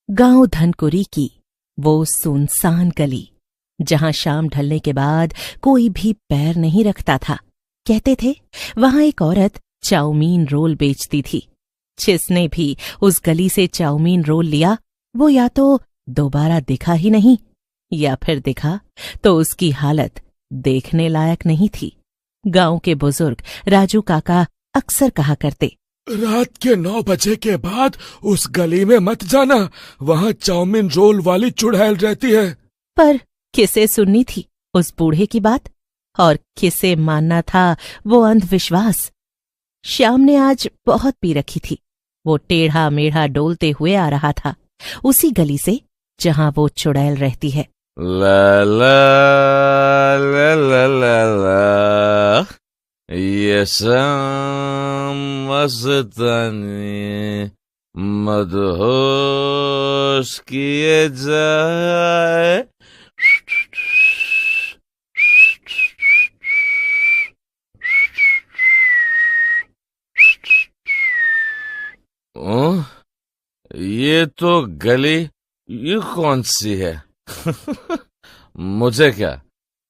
गांव धनकुरी की वो सुनसान गली, जहां शाम ढलने के बाद कोई भी पैर नहीं रखता था। कहते थे वहां एक औरत चाउमीन रोल बेचती थी। जिसने भी उस गली से चाउमीन रोल लिया वो या तो दोबारा दिखा ही नहीं, या फिर दिखा तो उसकी हालत देखने लायक नहीं थी। गांव के बुजुर्ग राजू काका अक्सर कहा करते, रात के 9 बजे के बाद उस गली में मत जाना, वहाँ चाउमीन रोल वाली चुड़ैल रहती है। पर किसे सुननी थी उस बूढ़े की बात, और किसे मानना था वो अंधविश्वास। श्याम ने आज बहुत पी रखी थी। वो टेढ़ा मेढ़ा डोलते हुए आ रहा था, उसी गली से जहां वो चुड़ैल रहती है। ला ला ला ला ला ला, ये मस्तानी मदहोश किए जाए। ये तो गली ये कौन सी है? मुझे क्या,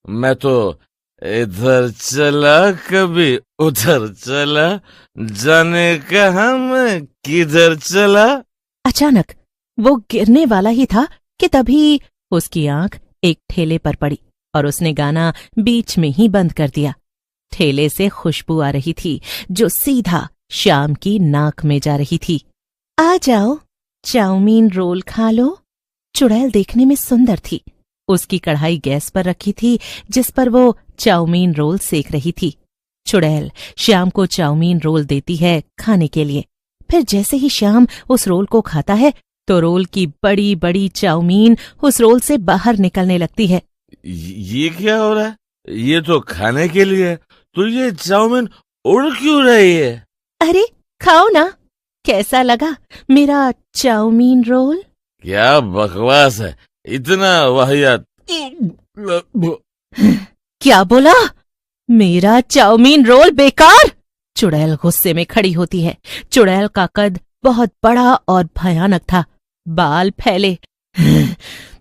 मैं तो इधर चला कभी उधर चला, जाने कहाँ मैं किधर चला। अचानक वो गिरने वाला ही था कि तभी उसकी आंख एक ठेले पर पड़ी और उसने गाना बीच में ही बंद कर दिया। ठेले से खुशबू आ रही थी जो सीधा श्याम की नाक में जा रही थी। आ जाओ, चाउमीन रोल खा लो। चुड़ैल देखने में सुंदर थी। उसकी कढ़ाई गैस पर रखी थी जिस पर वो चाउमीन रोल सेक रही थी। चुड़ैल श्याम को चाउमीन रोल देती है खाने के लिए। फिर जैसे ही श्याम उस रोल को खाता है तो रोल की बड़ी बड़ी चाउमीन उस रोल से बाहर निकलने लगती है। ये क्या हो रहा है? ये तो खाने के लिए है, तो ये चाउमीन उड़ क्यों रही है? अरे खाओ ना, कैसा लगा मेरा चाउमीन रोल? क्या बकवास है, इतना वाहियात। क्या बोला? मेरा चाउमीन रोल बेकार? चुड़ैल गुस्से में खड़ी होती है। चुड़ैल का कद बहुत बड़ा और भयानक था, बाल फैले।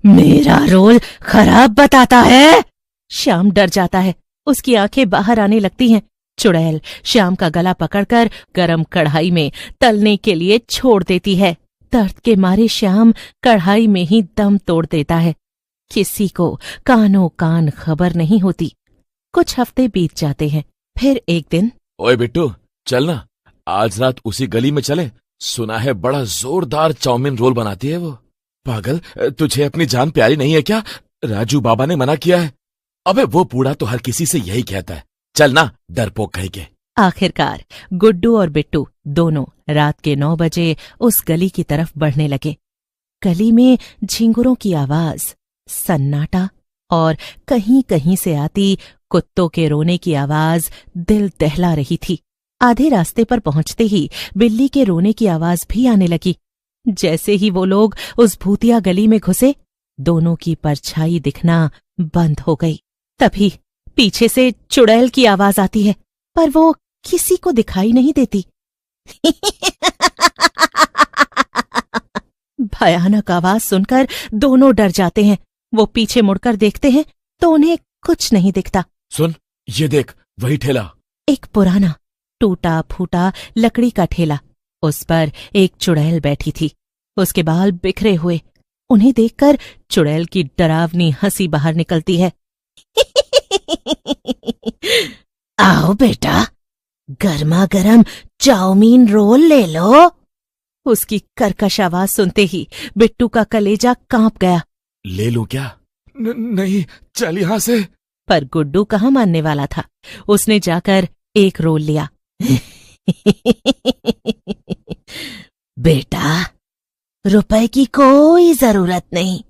मेरा रोल खराब बताता है? श्याम डर जाता है, उसकी आंखें बाहर आने लगती हैं। चुड़ैल श्याम का गला पकड़कर गरम कढ़ाई में तलने के लिए छोड़ देती है। दर्द के मारे श्याम कढ़ाई में ही दम तोड़ देता है। किसी को कानों कान खबर नहीं होती। कुछ हफ्ते बीत जाते हैं। फिर एक दिन, ओए बिट्टू, चल ना, आज रात उसी गली में चले। सुना है बड़ा जोरदार चाउमीन रोल बनाती है वो। पागल, तुझे अपनी जान प्यारी नहीं है क्या? राजू बाबा ने मना किया है। अबे वो बूढ़ा तो हर किसी से यही कहता है। चल ना, डरपोक कहीं के। आखिरकार गुड्डू और बिट्टू दोनों रात के 9 बजे उस गली की तरफ बढ़ने लगे। गली में झिंगुरों की आवाज, सन्नाटा और कहीं कहीं से आती कुत्तों के रोने की आवाज दिल दहला रही थी। आधे रास्ते पर पहुंचते ही बिल्ली के रोने की आवाज भी आने लगी। जैसे ही वो लोग उस भूतिया गली में घुसे, दोनों की परछाई दिखना बंद हो गई। तभी पीछे से चुड़ैल की आवाज आती है, पर वो किसी को दिखाई नहीं देती। भयानक आवाज सुनकर दोनों डर जाते हैं। वो पीछे मुड़कर देखते हैं तो उन्हें कुछ नहीं दिखता। सुन, ये देख, वही ठेला। एक पुराना टूटा फूटा लकड़ी का ठेला। उस पर एक चुड़ैल बैठी थी। उसके बाल बिखरे हुए। उन्हें देखकर चुड़ैल की डरावनी हंसी बाहर निकलती है। आओ बेटा, गर्मा गर्म चाउमीन रोल ले लो। उसकी कर्कश आवाज सुनते ही बिट्टू का कलेजा कांप गया। ले लूं क्या? नहीं, चल यहां से। पर गुड्डू कहाँ मानने वाला था। उसने जाकर एक रोल लिया। बेटा, रुपए की कोई जरूरत नहीं,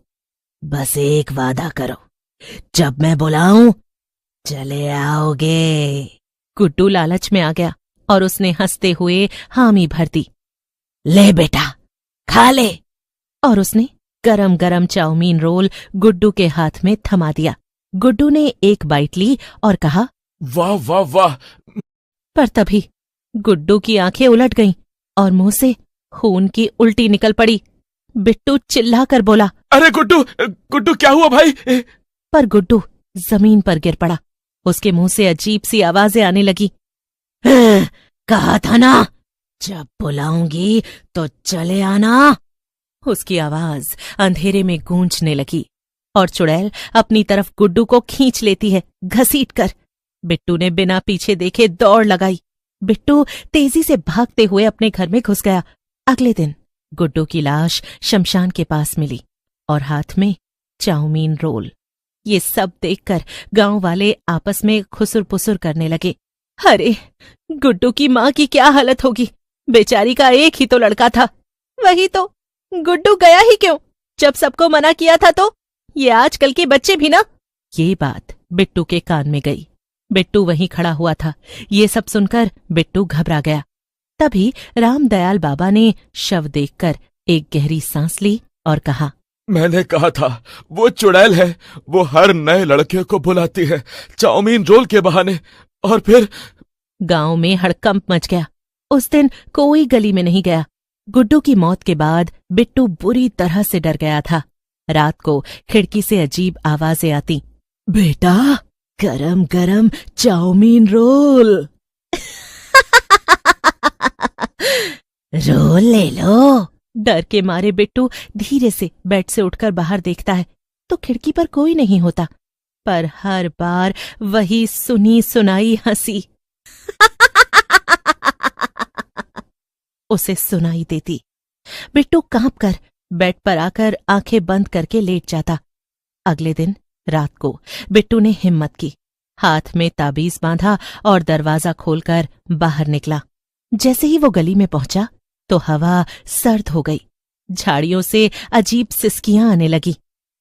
बस एक वादा करो, जब मैं बुलाऊं चले आओगे। गुड्डू लालच में आ गया और उसने हंसते हुए हामी भर दी। ले बेटा, खा ले। और उसने गरम गरम चाउमीन रोल गुड्डू के हाथ में थमा दिया। गुड्डू ने एक बाइट ली और कहा, वाह वाह वाह। पर तभी गुड्डू की आंखें उलट गईं और मुंह से खून की उल्टी निकल पड़ी। बिट्टू चिल्लाकर बोला। अरे गुड्डू, गुड्डू क्या हुआ भाई? पर गुड्डू जमीन पर गिर पड़ा। उसके मुंह से अजीब सी आवाजें आने लगी। कहा था ना, जब बुलाऊंगी तो चले आना। उसकी आवाज अंधेरे में गूंजने लगी और चुड़ैल अपनी तरफ गुड्डू को खींच लेती है, घसीट कर। बिट्टू ने बिना पीछे देखे दौड़ लगाई। बिट्टू तेजी से भागते हुए अपने घर में घुस गया। अगले दिन गुड्डू की लाश शमशान के पास मिली और हाथ में चाउमीन रोल। ये सब देखकर गांव वाले आपस में खुसुर पुसुर करने लगे। अरे, गुड्डू की माँ की क्या हालत होगी? बेचारी का एक ही तो लड़का था। वही तो, गुड्डू गया ही क्यों जब सबको मना किया था? तो ये आजकल के बच्चे भी ना। ये बात बिट्टू के कान में गई। बिट्टू वहीं खड़ा हुआ था। ये सब सुनकर बिट्टू घबरा गया। तभी रामदयाल बाबा ने शव देखकर एक गहरी सांस ली और कहा, मैंने कहा था वो चुड़ैल है। वो हर नए लड़के को बुलाती है चाउमीन रोल के बहाने। और फिर गांव में हड़कंप मच गया। उस दिन कोई गली में नहीं गया। गुड्डू की मौत के बाद बिट्टू बुरी तरह से डर गया था। रात को खिड़की से अजीब आवाजें आती। बेटा, गरम गरम चाउमीन रोल। रोल ले लो। डर के मारे बिट्टू धीरे से बेड से उठकर बाहर देखता है तो खिड़की पर कोई नहीं होता, पर हर बार वही सुनी सुनाई हंसी उसे सुनाई देती। बिट्टू कांपकर बेड पर आकर आंखें बंद करके लेट जाता। अगले दिन रात को बिट्टू ने हिम्मत की, हाथ में ताबीज बांधा और दरवाजा खोलकर बाहर निकला। जैसे ही वो गली में पहुंचा तो हवा सर्द हो गई। झाड़ियों से अजीब सिसकियां आने लगी।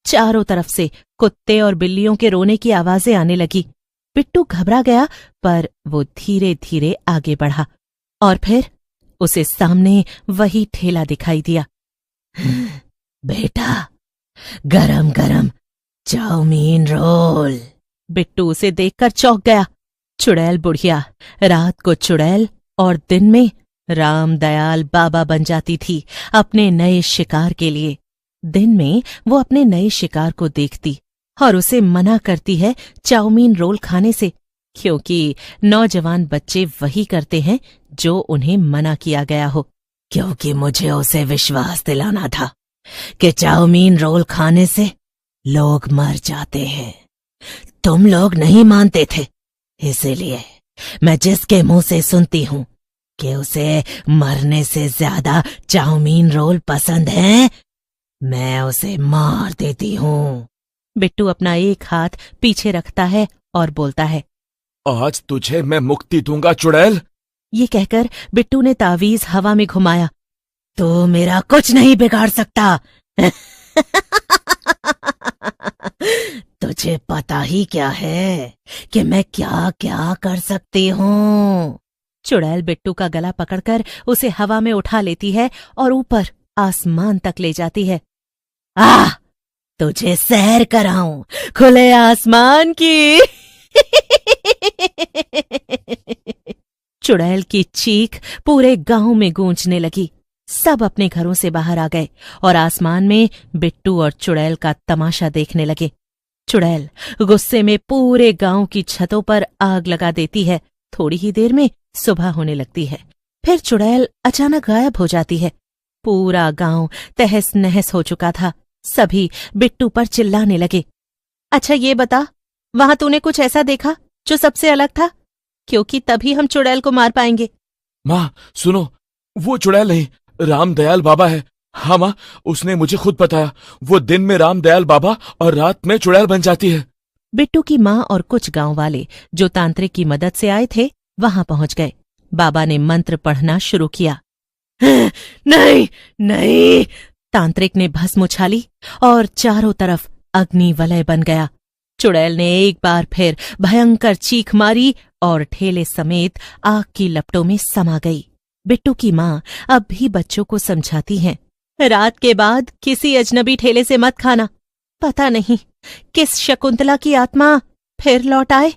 चारों तरफ से कुत्ते और बिल्लियों के रोने की आवाजें आने लगी। बिट्टू घबरा गया, पर वो धीरे धीरे आगे बढ़ा और फिर उसे सामने वही ठेला दिखाई दिया। बेटा, गरम गरम चाउमीन रोल। बिट्टू उसे देखकर चौंक गया। चुड़ैल बुढ़िया रात को चुड़ैल और दिन में रामदयाल बाबा बन जाती थी अपने नए शिकार के लिए। दिन में वो अपने नए शिकार को देखती और उसे मना करती है चाउमीन रोल खाने से, क्योंकि नौजवान बच्चे वही करते हैं जो उन्हें मना किया गया हो। क्योंकि मुझे उसे विश्वास दिलाना था कि चाउमीन रोल खाने से लोग मर जाते हैं। तुम लोग नहीं मानते थे, इसीलिए मैं जिसके मुंह से सुनती हूं कि उसे मरने से ज्यादा चाउमीन रोल पसंद है, मैं उसे मार देती हूं। बिट्टू अपना एक हाथ पीछे रखता है और बोलता है, आज तुझे मैं मुक्ति दूंगा चुड़ैल। ये कहकर बिट्टू ने तावीज हवा में घुमाया। तो मेरा कुछ नहीं बिगाड़ सकता। तुझे पता ही क्या है कि मैं क्या क्या कर सकती हूँ। चुड़ैल बिट्टू का गला पकड़कर उसे हवा में उठा लेती है और ऊपर आसमान तक ले जाती है। तुझे सैर कराऊं खुले आसमान की। चुड़ैल की चीख पूरे गांव में गूंजने लगी। सब अपने घरों से बाहर आ गए और आसमान में बिट्टू और चुड़ैल का तमाशा देखने लगे। चुड़ैल गुस्से में पूरे गांव की छतों पर आग लगा देती है। थोड़ी ही देर में सुबह होने लगती है। फिर चुड़ैल अचानक गायब हो जाती है। पूरा गांव तहस नहस हो चुका था। सभी बिट्टू पर चिल्लाने लगे। अच्छा ये बता, वहां तूने कुछ ऐसा देखा जो सबसे अलग था? क्योंकि तभी हम चुड़ैल को मार पाएंगे। माँ सुनो, वो चुड़ैल नहीं, रामदयाल बाबा है। हाँ माँ, उसने मुझे खुद बताया। वो दिन में रामदयाल बाबा और रात में चुड़ैल बन जाती है। बिट्टू की माँ और कुछ गांव वाले जो तांत्रिक की मदद से आए थे वहां पहुंच गए। बाबा ने मंत्र पढ़ना शुरू किया। नहीं नहीं, तांत्रिक ने भस्म उछाली और चारों तरफ अग्नि वलय बन गया। चुड़ैल ने एक बार फिर भयंकर चीख मारी और ठेले समेत आग की लपटों में समा गई। बिट्टू की माँ अब भी बच्चों को समझाती हैं, रात के बाद किसी अजनबी ठेले से मत खाना। पता नहीं किस शकुंतला की आत्मा फिर लौट आए।